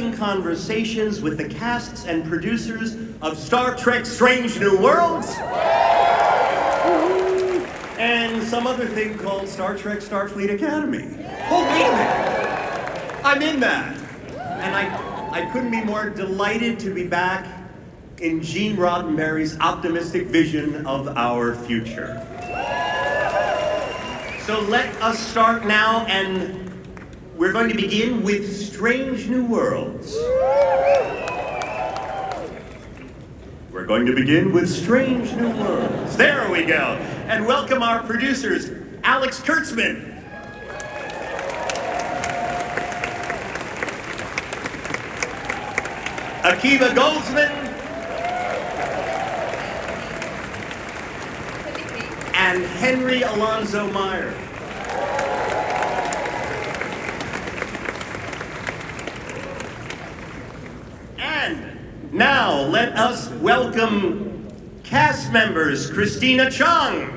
exciting conversations with the casts and producers of Star Trek Strange New Worlds and some other thing called Star Trek Starfleet Academy. Oh, wait a minute. I'm in that. And I couldn't be more delighted to be back in Gene Roddenberry's optimistic vision of our future. So let us start now, and we're going to begin with Strange New Worlds. We're going to begin with Strange New Worlds. There we go. And welcome our producers, Alex Kurtzman, Akiva Goldsman, and Henry Alonzo Meyer. And now let us welcome cast members Christina Chung,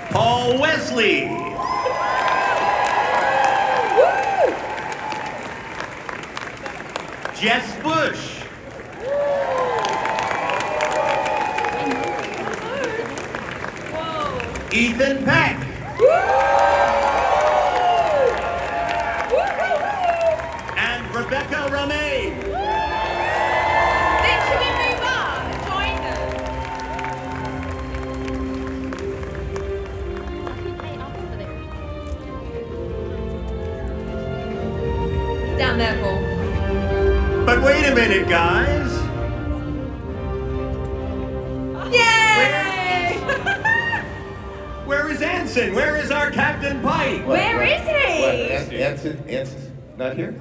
Paul Wesley, Jess Bush, Ethan Peck, and Rebecca Romaine. Thanks for being joined us. It's down there, Paul. But wait a minute, guys. Yay! Where is Anson? Where is our Captain Pike? Where is he? Anson's not here?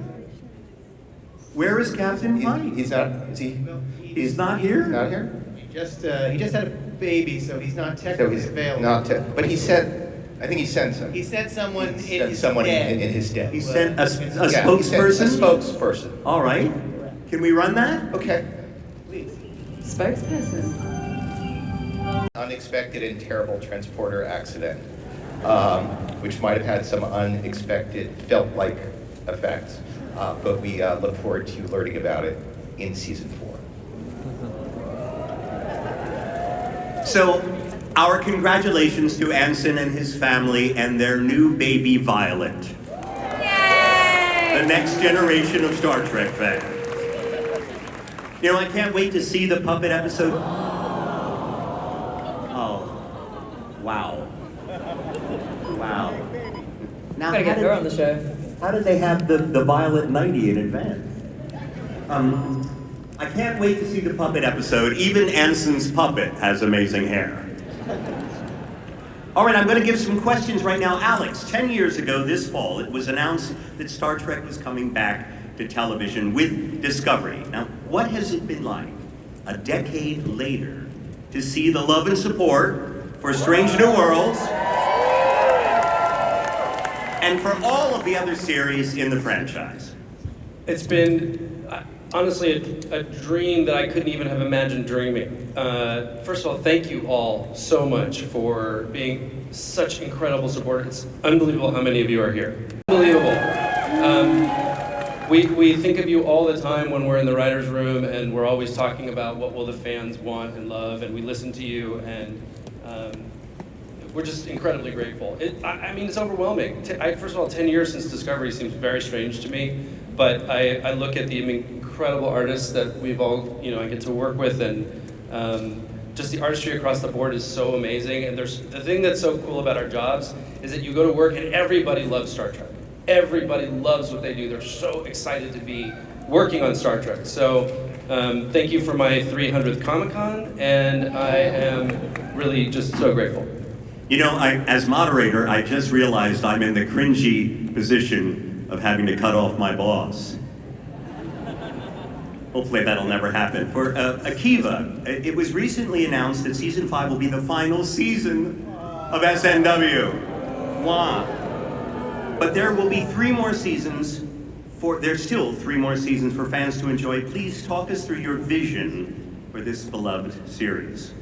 Where is Captain Pike? He's not, is he? He's not here? Not here? He just had a baby, so he's not So technically he's available. but he sent, I think he sent some. He sent someone He in sent his someone stead. in his stead. He sent a Yeah, spokesperson? He sent a spokesperson. All right. Can we run that? Okay. Spokesperson. Unexpected and terrible transporter accident, which might have had some unexpected, felt-like effects. But we look forward to learning about it in season 4. So, our congratulations to Anson and his family and their new baby Violet. Yay! The next generation of Star Trek fans. You know, I can't wait to see the puppet episode. Oh, wow. Wow. Now, Gotta get her on the show. how did they have the Violet 90 in advance? I can't wait to see the puppet episode. Even Anson's puppet has amazing hair. All right, I'm going to give some questions right now. Alex, 10 years ago this fall, it was announced that Star Trek was coming back to television with Discovery. Now, what has it been like, a decade later, to see the love and support for Strange New Worlds and for all of the other series in the franchise? It's been, honestly, a dream that I couldn't even have imagined dreaming. First of all, thank you all so much for being such incredible support. It's unbelievable how many of you are here. Unbelievable. We think of you all the time when we're in the writer's room, and we're always talking about what will the fans want and love, and we listen to you, and we're just incredibly grateful. I mean, it's overwhelming. First of all, 10 years since Discovery seems very strange to me, but I look at the incredible artists that we've all, I get to work with, and just the artistry across the board is so amazing. And the thing that's so cool about our jobs is that you go to work and everybody loves Star Trek. Everybody loves what they do. They're so excited to be working on Star Trek. So thank you for my 300th Comic-Con, and I am really just so grateful. You know, as moderator, I just realized I'm in the cringy position of having to cut off my boss. Hopefully that'll never happen. For Akiva, it was recently announced that season 5 will be the final season of SNW. Wow. But there will be 3 more seasons there's still 3 more seasons for fans to enjoy. Please talk us through your vision for this beloved series.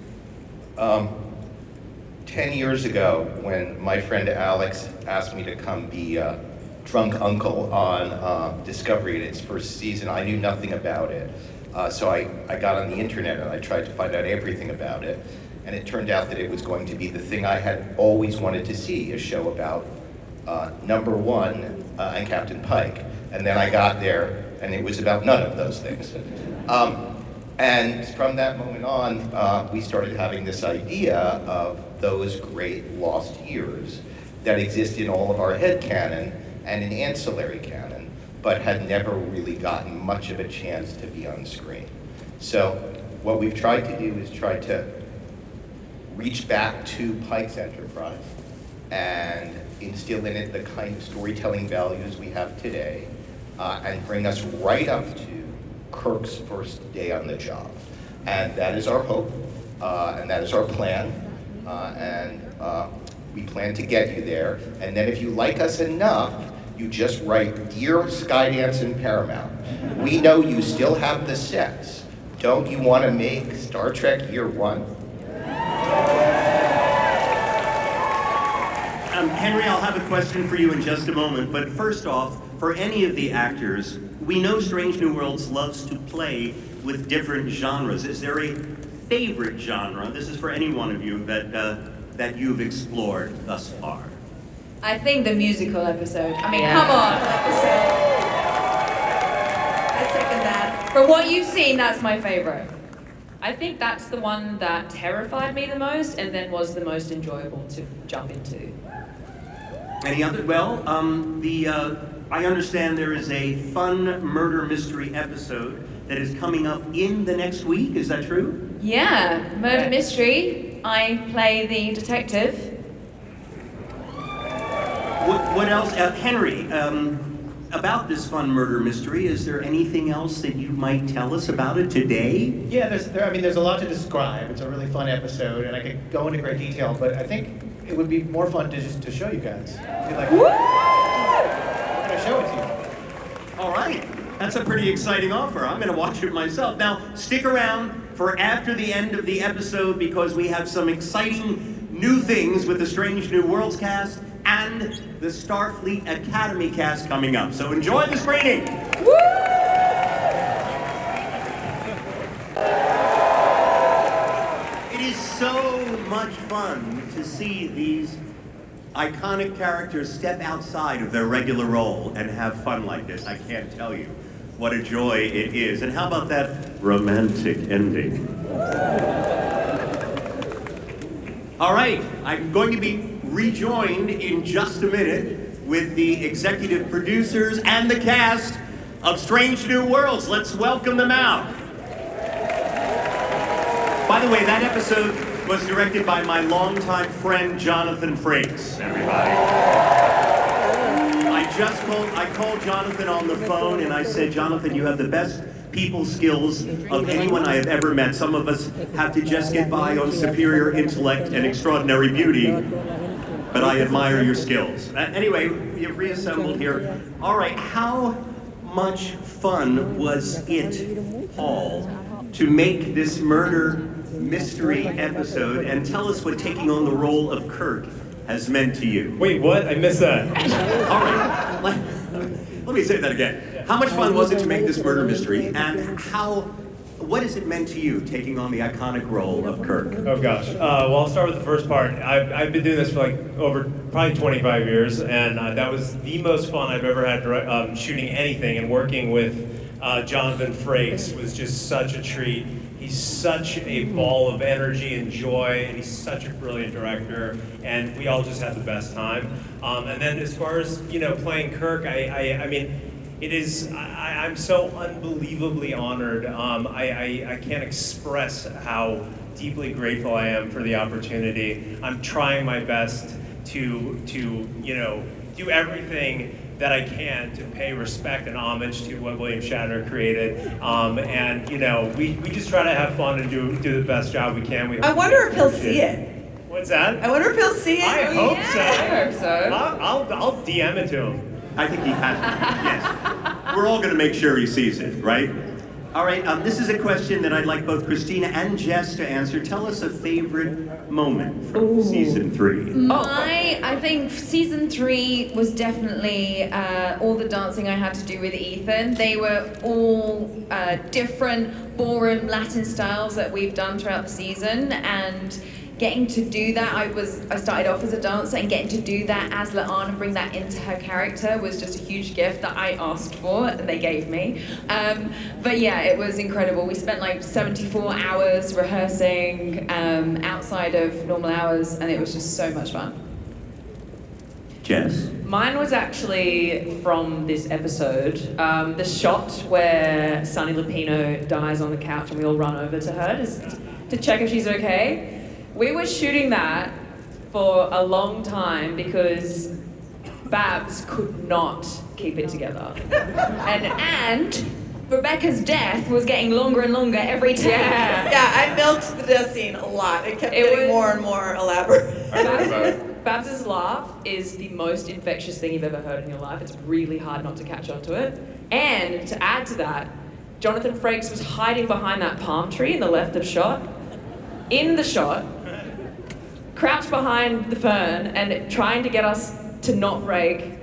10 years ago, when my friend Alex asked me to come be drunk uncle on Discovery in its first season, I knew nothing about it. So I got on the internet and I tried to find out everything about it. And it turned out that it was going to be the thing I had always wanted to see, a show about Number One and Captain Pike. And then I got there and it was about none of those things. And from that moment on, we started having this idea of those great lost years that exist in all of our headcanon and in ancillary canon, but had never really gotten much of a chance to be on screen. So what we've tried to do is try to reach back to Pike's Enterprise and instill in it the kind of storytelling values we have today, and bring us right up to Kirk's first day on the job. And that is our hope, and that is our plan, and we plan to get you there. And then if you like us enough, you just write, "Dear Skydance and Paramount, we know you still have the sets. Don't you want to make Star Trek Year One?" Henry, I'll have a question for you in just a moment, but first off, for any of the actors, we know Strange New Worlds loves to play with different genres. Is there a favorite genre? This is for any one of you that you've explored thus far. I think the musical episode. I mean, Yeah. come on. I second that. From what you've seen, that's my favorite. I think that's the one that terrified me the most and then was the most enjoyable to jump into. Any other? Well, I understand there is a fun murder mystery episode that is coming up in the next week. Is that true? Yeah, murder mystery. I play the detective. What else? Henry, about this fun murder mystery, is there anything else that you might tell us about it today? Yeah, there's a lot to describe. It's a really fun episode, and I could go into great detail, but I think it would be more fun to show you guys. Be like, Woo! I'm gonna show it to you. All right, that's a pretty exciting offer. I'm going to watch it myself. Now, stick around for after the end of the episode because we have some exciting new things with the Strange New Worlds cast and the Starfleet Academy cast coming up. So enjoy the screening. It is so much fun to see these iconic characters step outside of their regular role and have fun like this. I can't tell you what a joy it is. And how about that romantic ending? All right, I'm going to be rejoined in just a minute with the executive producers and the cast of Strange New Worlds. Let's welcome them out. By the way, that episode was directed by my longtime friend, Jonathan Frakes, everybody. I called Jonathan on the phone and I said, Jonathan, you have the best people skills of anyone I have ever met. Some of us have to just get by on superior intellect and extraordinary beauty, but I admire your skills. Anyway, you've reassembled here. All right, how much fun was it, Paul, to make this murder mystery episode, and tell us what taking on the role of Kirk has meant to you. Wait, what? I missed that. All right, let me say that again. How much fun was it to make this murder mystery, and what has it meant to you, taking on the iconic role of Kirk? Oh gosh. Well, I'll start with the first part. I've been doing this for like over probably 25 years, and that was the most fun I've ever had shooting anything, and working with Jonathan Frakes was just such a treat. He's such a ball of energy and joy, and he's such a brilliant director, and we all just had the best time. And then as far as, playing Kirk, I mean, it is, I'm so unbelievably honored. I can't express how deeply grateful I am for the opportunity. I'm trying my best to do everything that I can to pay respect and homage to what William Shatner created. And we just try to have fun and do the best job we can. I wonder if he'll see it. What's that? I wonder if he'll see it. I hope so. I hope so. I'll DM it to him. I think he has. Yes. We're all going to make sure he sees it, right? All right, this is a question that I'd like both Christina and Jess to answer. Tell us a favorite moment from season 3. I think season 3 was definitely all the dancing I had to do with Ethan. They were all different ballroom Latin styles that we've done throughout the season, and getting to do that, I started off as a dancer, and getting to do that as La'an and bring that into her character was just a huge gift that I asked for and they gave me. But yeah, it was incredible. We spent like 74 hours rehearsing outside of normal hours, and it was just so much fun. Jess? Mine was actually from this episode. The shot where Sunny Lupino dies on the couch and we all run over to her to check if she's okay. We were shooting that for a long time because Babs could not keep it together. And Rebecca's death was getting longer and longer every time. Yeah, I milked the death scene a lot. It kept getting more and more elaborate. Babs's laugh is the most infectious thing you've ever heard in your life. It's really hard not to catch on to it. And to add to that, Jonathan Frakes was hiding behind that palm tree in the left of shot. In the shot, crouched behind the fern and trying to get us to not break.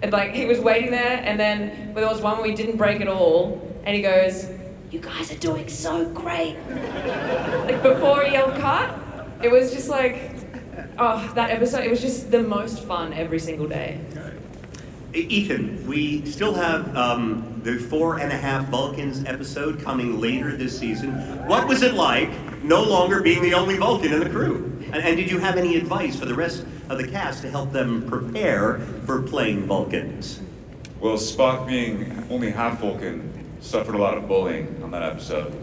And like, he was waiting there, and then there was one where we didn't break at all, and he goes, "You guys are doing so great." Like, before he yelled cut, it was just like, oh, that episode, it was just the most fun every single day. Ethan, we still have the 4.5 Vulcans episode coming later this season. What was it like no longer being the only Vulcan in the crew? And did you have any advice for the rest of the cast to help them prepare for playing Vulcans? Well, Spock being only half Vulcan suffered a lot of bullying on that episode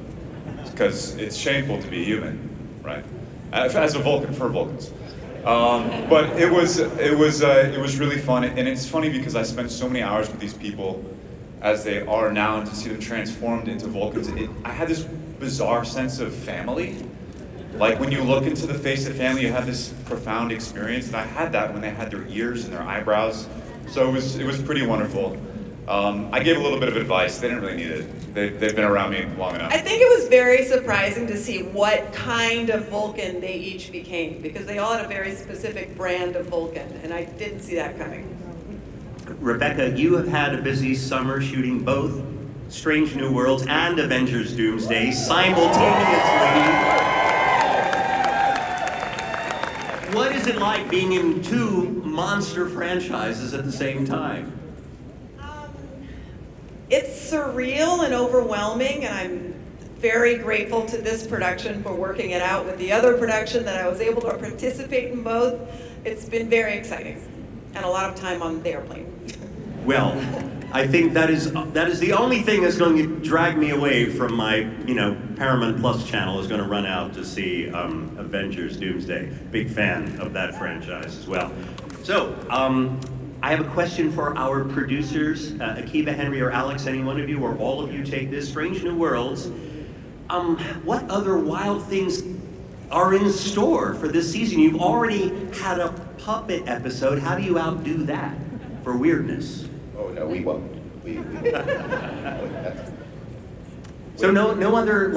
because it's shameful to be human, right? As a Vulcan for Vulcans. But it was really fun, and it's funny because I spent so many hours with these people as they are now, and to see them transformed into Vulcans, I had this bizarre sense of family. Like when you look into the face of family, you have this profound experience, and I had that when they had their ears and their eyebrows. So it was pretty wonderful. I gave a little bit of advice. They didn't really need it. They've been around me long enough. I think it was very surprising to see what kind of Vulcan they each became, because they all had a very specific brand of Vulcan, and I didn't see that coming. Rebecca, you have had a busy summer shooting both Strange New Worlds and Avengers Doomsday simultaneously. What is it like being in 2 monster franchises at the same time? It's surreal and overwhelming, and I'm very grateful to this production for working it out with the other production that I was able to participate in both. It's been very exciting, and a lot of time on the airplane. Well, I think that is the only thing that's going to drag me away from my, Paramount Plus channel is going to run out to see Avengers Doomsday. Big fan of that franchise as well. So, I have a question for our producers, Akiva, Henry, or Alex. Any one of you or all of you take this. Strange New Worlds. What other wild things are in store for this season? You've already had a puppet episode. How do you outdo that for weirdness? Oh, no, we won't. We So no other,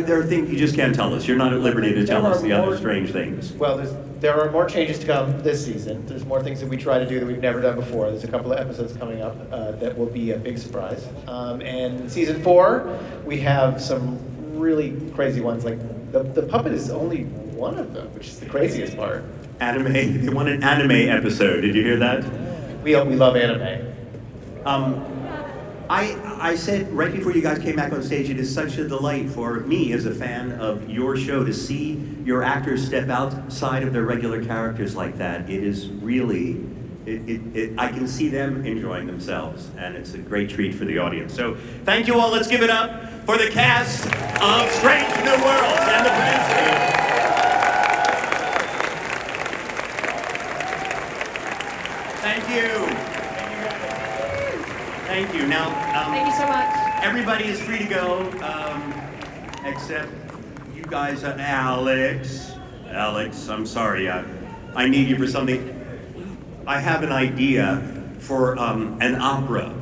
there are things you just can't tell us. You're not at liberty to tell us the other strange things. Well, there are more changes to come this season. There's more things that we try to do that we've never done before. There's a couple of episodes coming up that will be a big surprise. And season 4, we have some really crazy ones. Like the puppet is only one of them, which is the craziest part. Anime. They want an anime episode. Did you hear that? We love anime. I said right before you guys came back on stage, it is such a delight for me as a fan of your show to see your actors step outside of their regular characters like that. It is really, I can see them enjoying themselves, and it's a great treat for the audience. So thank you all. Let's give it up for the cast of Strange New Worlds and the producers. Thank you. Thank you. Now, Thank you so much. everybody is free to go, except you guys. Alex, I'm sorry. I need you for something. I have an idea for an opera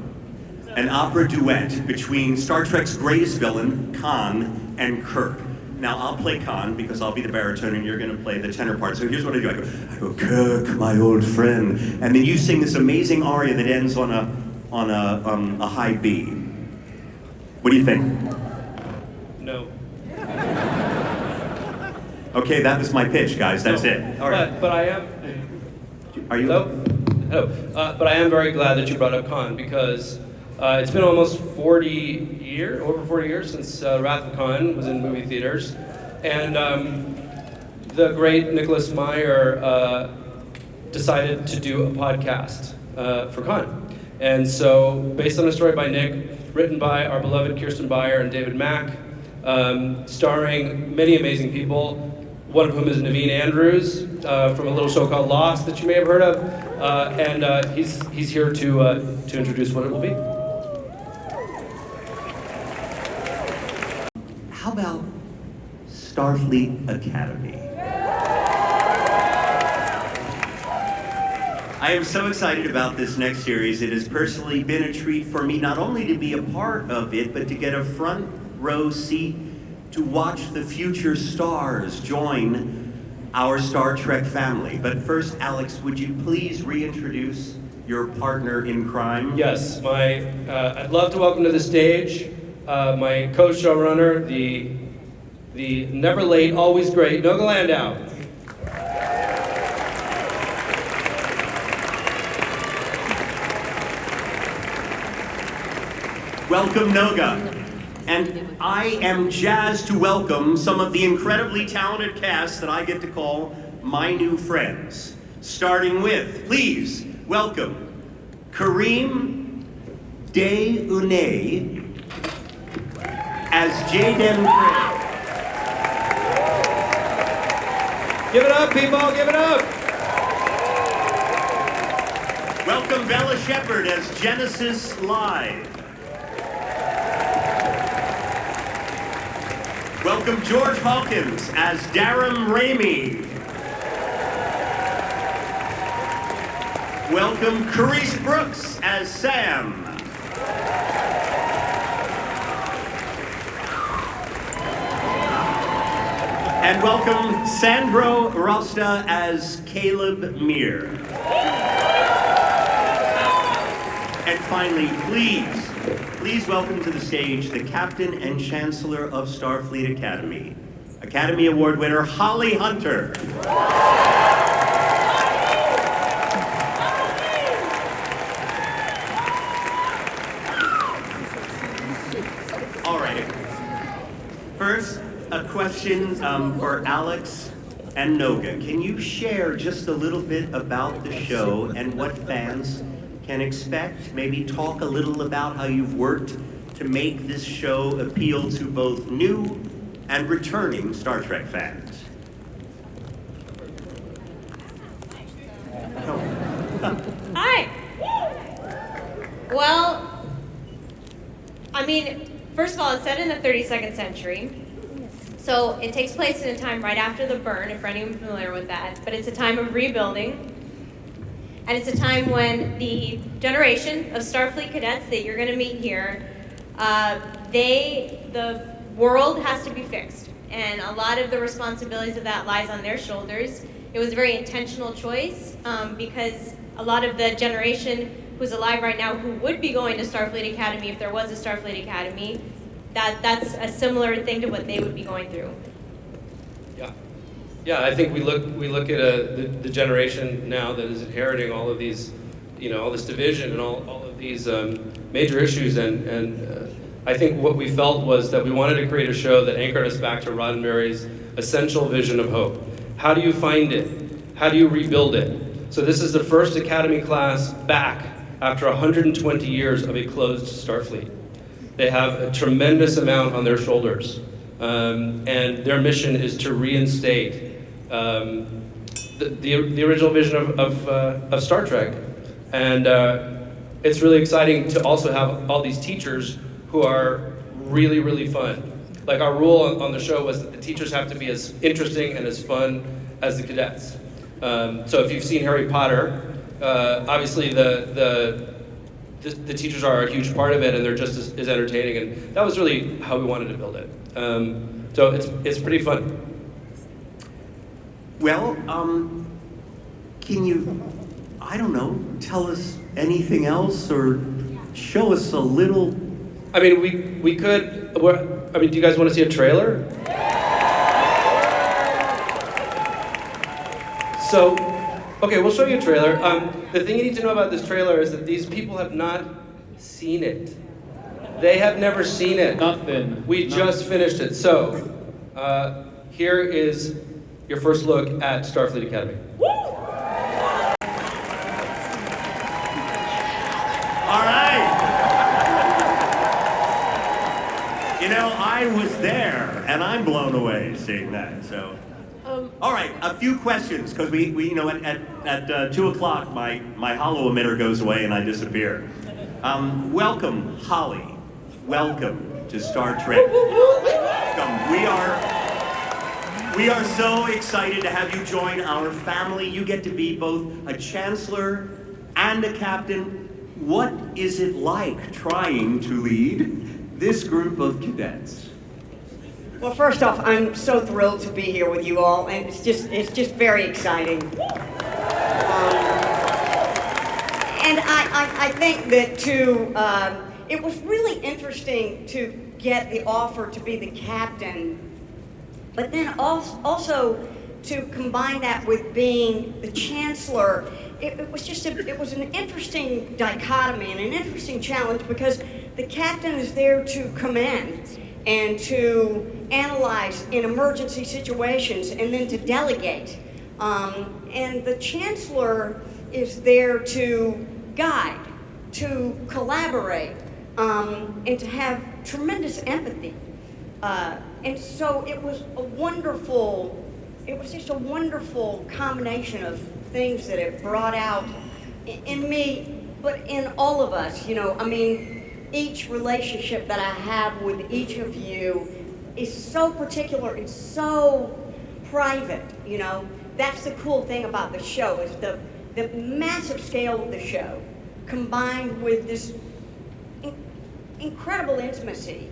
an opera duet between Star Trek's greatest villain, Khan, and Kirk. Now, I'll play Khan because I'll be the baritone and you're going to play the tenor part. So here's what I do. I go, Kirk, my old friend. And then you sing this amazing aria that ends on a high B. What do you think? No. Okay, that was my pitch, guys. That's No. it. All right. But I am. Are you? Hello? Hello. But I am very glad that you brought up Khan because it's been almost over 40 years since Wrath of Khan was in movie theaters. And the great Nicholas Meyer decided to do a podcast for Khan. And so, based on a story by Nick, written by our beloved Kirsten Beyer and David Mack, starring many amazing people, one of whom is Naveen Andrews from a little show called Lost that you may have heard of, and he's here to introduce what it will be. How about Starfleet Academy? I am so excited about this next series. It has personally been a treat for me not only to be a part of it, but to get a front row seat to watch the future stars join our Star Trek family. But first, Alex, would you please reintroduce your partner in crime? Yes, I'd love to welcome to the stage my co-showrunner, the never late, always great, Noga Landau. Welcome, Noga. And I am jazzed to welcome some of the incredibly talented cast that I get to call my new friends. Starting with, please welcome Kareem Day-Unay as Jaden Craig. Give it up, people, give it up! Welcome Bella Shepard as Genesis Live. Welcome George Hawkins as Daram Ramey. Welcome Carice Brooks as Sam. And welcome Sandro Rasta as Caleb Meir. And finally, please welcome to the stage the Captain and Chancellor of Starfleet Academy, Academy Award winner Holly Hunter. All right. First, a question for Alex and Noga. Can you share just a little bit about the show and what fans can expect? Maybe talk a little about how you've worked to make this show appeal to both new and returning Star Trek fans. Hi. Well, I mean, first of all, it's set in the 32nd century. So it takes place in a time right after the burn, if anyone's familiar with that. But it's a time of rebuilding. And it's a time when the generation of Starfleet cadets that you're going to meet here, the world has to be fixed. And a lot of the responsibilities of that lies on their shoulders. It was a very intentional choice because a lot of the generation who's alive right now who would be going to Starfleet Academy if there was a Starfleet Academy, that's a similar thing to what they would be going through. Yeah, I think we look at the generation now that is inheriting all of these, all this division and all of these major issues, and I think what we felt was that we wanted to create a show that anchored us back to Roddenberry's essential vision of hope. How do you find it? How do you rebuild it? So this is the first Academy class back after 120 years of a closed Starfleet. They have a tremendous amount on their shoulders, and their mission is to reinstate the original vision of Star Trek. And it's really exciting to also have all these teachers who are really, really fun. Like our rule on the show was that the teachers have to be as interesting and as fun as the cadets. So if you've seen Harry Potter, obviously the the teachers are a huge part of it, and they're just as entertaining. And that was really how we wanted to build it. So it's pretty fun. Well, can you, I don't know, tell us anything else or show us a little? I mean, we could. I mean, do you guys want to see a trailer? So, okay, we'll show you a trailer. The thing you need to know about this trailer is that these people have not seen it. They have never seen it. Nothing. We just finished it. So, here is your first look at Starfleet Academy. All right. You know, I was there, and I'm blown away seeing that. So, all right, a few questions, because we you know, at 2 o'clock, my hollow emitter goes away and I disappear. Welcome, Holly. Welcome to Star Trek. Welcome. We are so excited to have you join our family. You get to be both a chancellor and a captain. What is it like trying to lead this group of cadets? Well, first off, I'm so thrilled to be here with you all, and it's just very exciting. And I think that it was really interesting to get the offer to be the captain, but then also to combine that with being the chancellor. It was an interesting dichotomy and an interesting challenge, because the captain is there to command and to analyze in emergency situations and then to delegate. And the chancellor is there to guide, to collaborate, and to have tremendous empathy. And so it was just a wonderful combination of things that it brought out in me, but in all of us. You know, I mean, each relationship that I have with each of you is so particular and so private, you know. That's the cool thing about the show, is the massive scale of the show combined with this incredible intimacy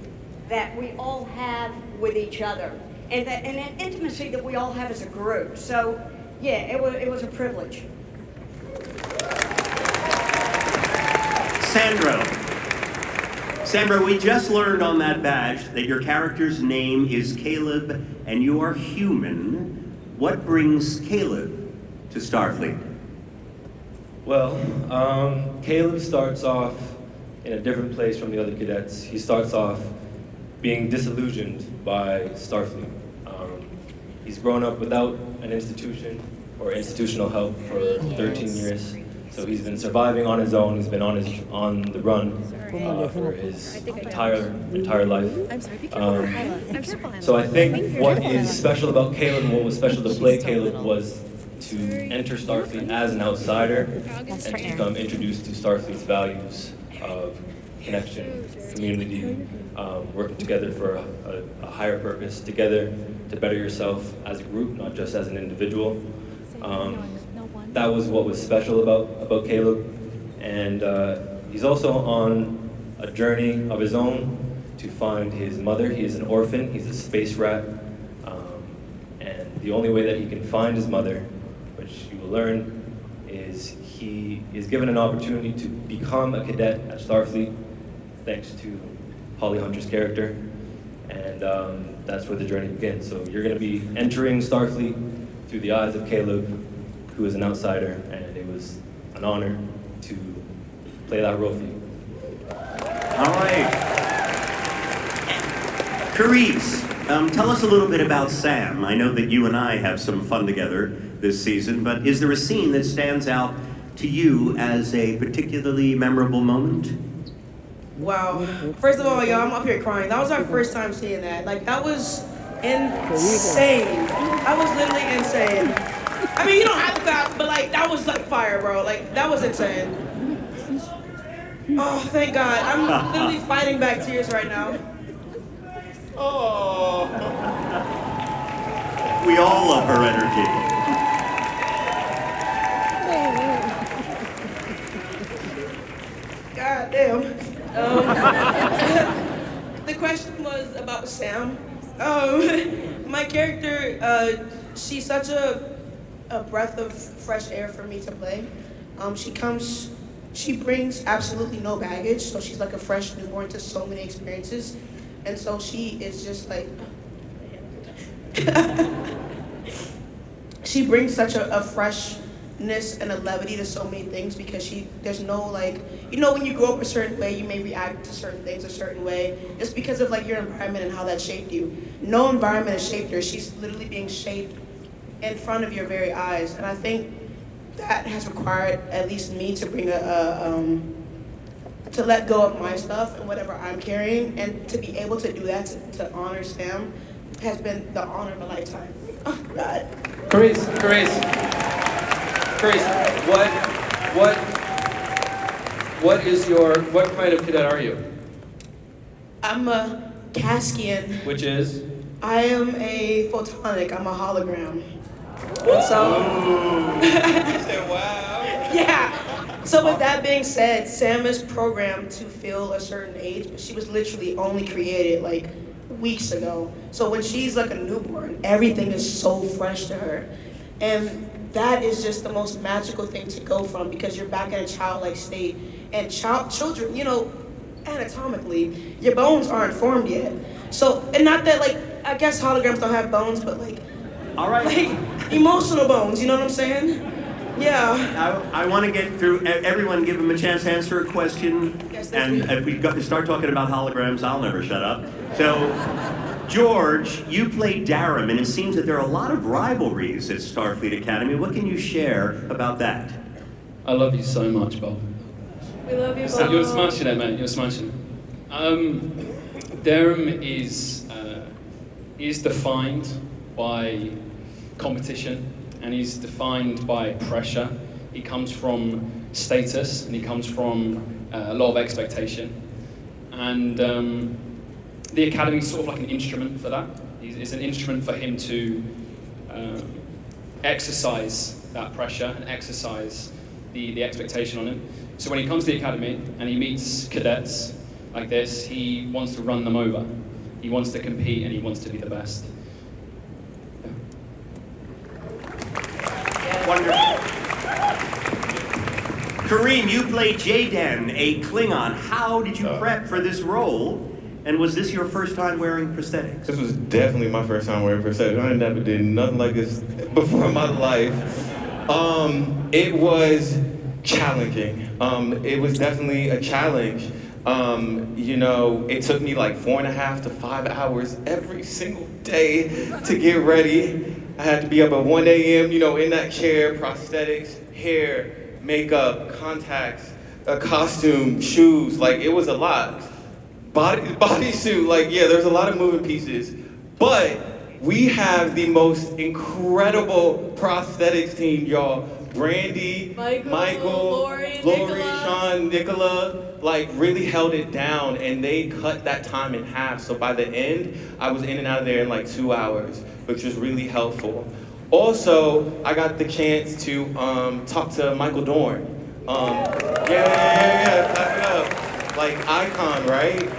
that we all have with each other, and an intimacy that we all have as a group. So yeah, it was a privilege. Sandra, we just learned on that badge that your character's name is Caleb and you are human. What brings Caleb to Starfleet? Well, Caleb starts off in a different place from the other cadets. He starts off being disillusioned by Starfleet. He's grown up without an institution or institutional help for 13 years. So he's been surviving on his own. He's been on the run for his entire life. So I think what is special about Caleb, and what was special to play Caleb, was to enter Starfleet as an outsider and to become introduced to Starfleet's values of connection, community, working together for a higher purpose, together to better yourself as a group, not just as an individual. That was what was special about Caleb. And he's also on a journey of his own to find his mother. He is an orphan, he's a space rat. And the only way that he can find his mother, which you will learn, is he is given an opportunity to become a cadet at Starfleet, thanks to Holly Hunter's character. And that's where the journey begins. So you're gonna be entering Starfleet through the eyes of Caleb, who is an outsider, and it was an honor to play that role for you. All right. Carice, tell us a little bit about Sam. I know that you and I have some fun together this season, but is there a scene that stands out to you as a particularly memorable moment? Wow. First of all, y'all, I'm up here crying. That was our first time seeing that. Like, that was insane. That was literally insane. I mean, you don't have to clap, but like, that was like fire, bro. Like, that was insane. Oh, thank God. I'm literally fighting back tears right now. Oh. We all love her energy. God. question was about Sam. My character, she's such a breath of fresh air for me to play. She brings absolutely no baggage, so she's like a fresh newborn to so many experiences. And so she is just like, she brings such a freshness and a levity to so many things because there's no like, when you grow up a certain way, you may react to certain things a certain way just because of like your environment and how that shaped you. No environment has shaped her. She's literally being shaped in front of your very eyes. And I think that has required at least me to bring to let go of my stuff and whatever I'm carrying, and to be able to do that, to honor Sam, has been the honor of a lifetime. Oh God. Carice, what kind of cadet are you? I'm a Caskian. Which is? I am a photonic. I'm a hologram. And so, wow. Yeah. So with that being said, Sam is programmed to feel a certain age, but she was literally only created like weeks ago. So when she's like a newborn, everything is so fresh to her. And that is just the most magical thing to go from, because you're back in a childlike state. And children, anatomically, your bones aren't formed yet. So, and not that like, I guess holograms don't have bones, but like, all right. Like emotional bones, you know what I'm saying? Yeah. I want to get through, everyone give them a chance to answer a question. Yes, and if we start talking about holograms, I'll never shut up. So, George, you played Darum, and it seems that there are a lot of rivalries at Starfleet Academy. What can you share about that? I love you so much, Bob. We love you, Bob. You're smashing it, mate. You're smashing it. Darum is defined by competition, and he's defined by pressure. He comes from status, and he comes from a lot of expectation. And the Academy is sort of like an instrument for that. It's an instrument for him to exercise that pressure and exercise the expectation on him. So when he comes to the Academy and he meets cadets like this, he wants to run them over. He wants to compete, and he wants to be the best. Wonderful. Kareem, you played Jaden, a Klingon. How did you prep for this role? And was this your first time wearing prosthetics? This was definitely my first time wearing prosthetics. I never did nothing like this before in my life. It was challenging. It was definitely a challenge. It took me like 4.5 to 5 hours every single day to get ready. I had to be up at 1 a.m., in that chair, prosthetics, hair, makeup, contacts, a costume, shoes, like it was a lot. Bodysuit, there's a lot of moving pieces. But we have the most incredible prosthetics team, y'all. Brandy, Michael, Lori, Sean, Nicola, really held it down, and they cut that time in half. So by the end, I was in and out of there in like 2 hours, which was really helpful. Also, I got the chance to talk to Michael Dorn. Clap it up. Icon, right?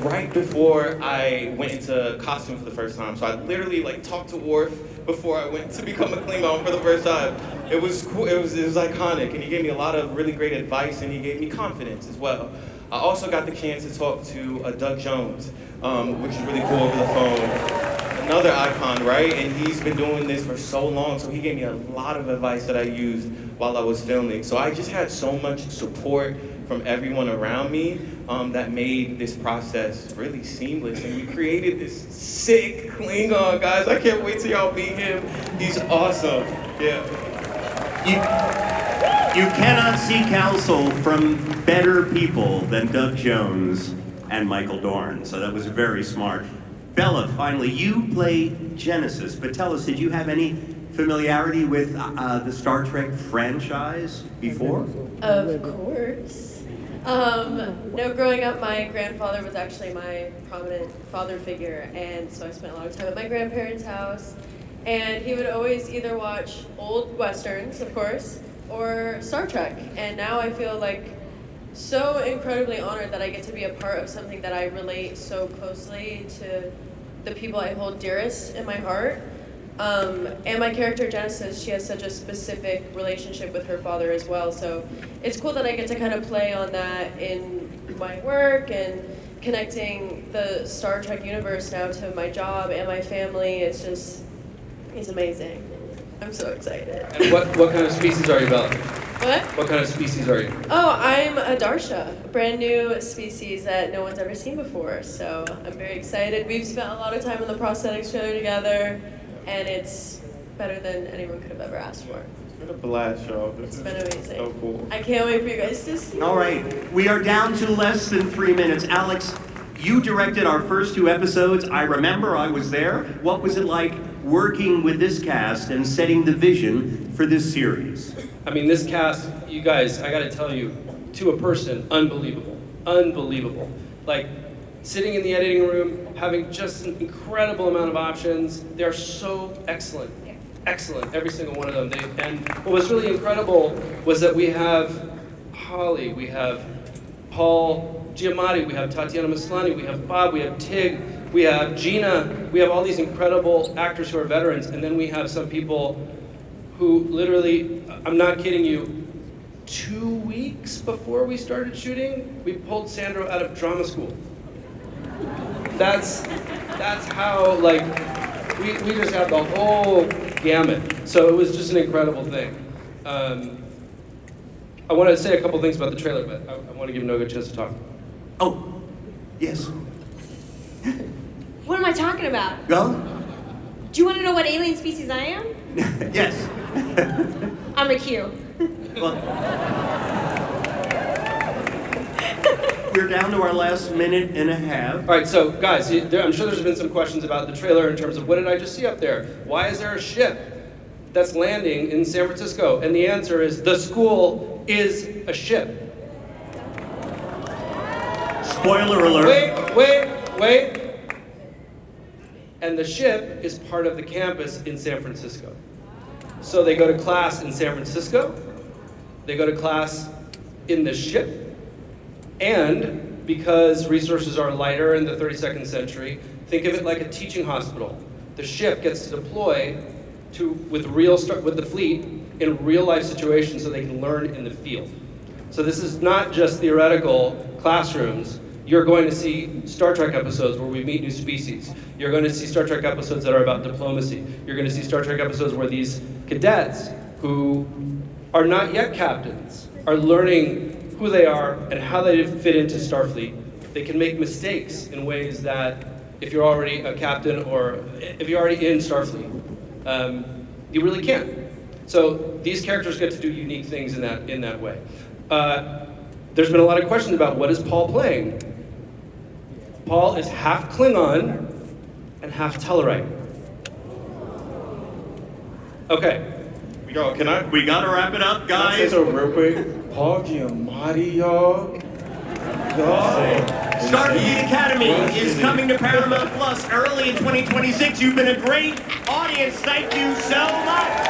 Right before I went into costume for the first time. So I literally talked to Worf before I went to become a Klingon for the first time. It was cool, it was iconic, and he gave me a lot of really great advice, and he gave me confidence as well. I also got the chance to talk to Doug Jones, which is really cool over the phone. Another icon, right? And he's been doing this for so long, so he gave me a lot of advice that I used while I was filming. So I just had so much support from everyone around me that made this process really seamless. And we created this sick Klingon, guys. I can't wait till y'all meet him. He's awesome. Yeah. You cannot seek counsel from better people than Doug Jones and Michael Dorn. So that was very smart. Bella, finally, you play Genesis, but tell us, did you have any familiarity with the Star Trek franchise before? Of course. No, growing up, my grandfather was actually my prominent father figure, and so I spent a lot of time at my grandparents' house, and he would always either watch old westerns, of course, or Star Trek, and now I feel like so incredibly honored that I get to be a part of something that I relate so closely to the people I hold dearest in my heart. And my character Genesis, she has such a specific relationship with her father as well. So it's cool that I get to kind of play on that in my work and connecting the Star Trek universe now to my job and my family. It's amazing. I'm so excited. And what kind of species are you, Bella? What? What kind of species are you? Oh, I'm a Darsha, a brand new species that no one's ever seen before. So I'm very excited. We've spent a lot of time on the prosthetics trailer together, and it's better than anyone could have ever asked for. It's been a blast, y'all. It's been amazing. So cool. I can't wait for you guys to see. All right, we are down to less than 3 minutes. Alex, you directed our first 2 episodes. I remember I was there. What was it like working with this cast and setting the vision for this series? I mean, this cast, you guys, I gotta tell you, to a person, unbelievable. Unbelievable. Like, sitting in the editing room, having just an incredible amount of options. They're so excellent. Excellent, every single one of them. And what was really incredible was that we have Holly, we have Paul Giamatti, we have Tatiana Maslany, we have Bob, we have Tig, we have Gina, we have all these incredible actors who are veterans, and then we have some people who literally, I'm not kidding you, 2 weeks before we started shooting, we pulled Sandro out of drama school. That's how, like, we just had the whole gamut. So it was just an incredible thing. I want to say a couple things about the trailer, but I want to give Noga a chance to talk. Oh, yes. What am I talking about? Go? Do you want to know what alien species I am? Yes. I'm a Q. Well, we're down to our last minute and a half. All right, so guys, I'm sure there's been some questions about the trailer in terms of what did I just see up there? Why is there a ship that's landing in San Francisco? And the answer is the school is a ship. Spoiler alert. Wait. And the ship is part of the campus in San Francisco. So they go to class in San Francisco, they go to class in the ship, and because resources are lighter in the 32nd century, think of it like a teaching hospital. The ship gets to deploy with the fleet in real life situations so they can learn in the field. So this is not just theoretical classrooms. You're going to see Star Trek episodes where we meet new species. You're going to see Star Trek episodes that are about diplomacy. You're going to see Star Trek episodes where these cadets who are not yet captains are learning who they are and how they fit into Starfleet. They can make mistakes in ways that if you're already a captain or if you're already in Starfleet, you really can't. So these characters get to do unique things in that way. There's been a lot of questions about what is Paul playing. Paul is half Klingon and half Tellarite. Okay. We gotta wrap it up, guys. Can I say something real quick? Paul Giamatti, y'all. Stargate Academy is coming to Paramount Plus early in 2026. You've been a great audience. Thank you so much.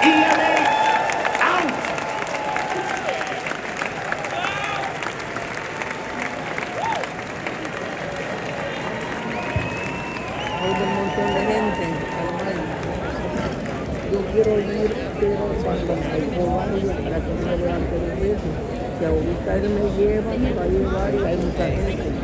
EMA out. Hay un montón de gente, normal. Yo quiero ir, pero cuando yo vaya para que me levante los besos, que ahorita él me lleva, me va a llevar y hay mucha gente.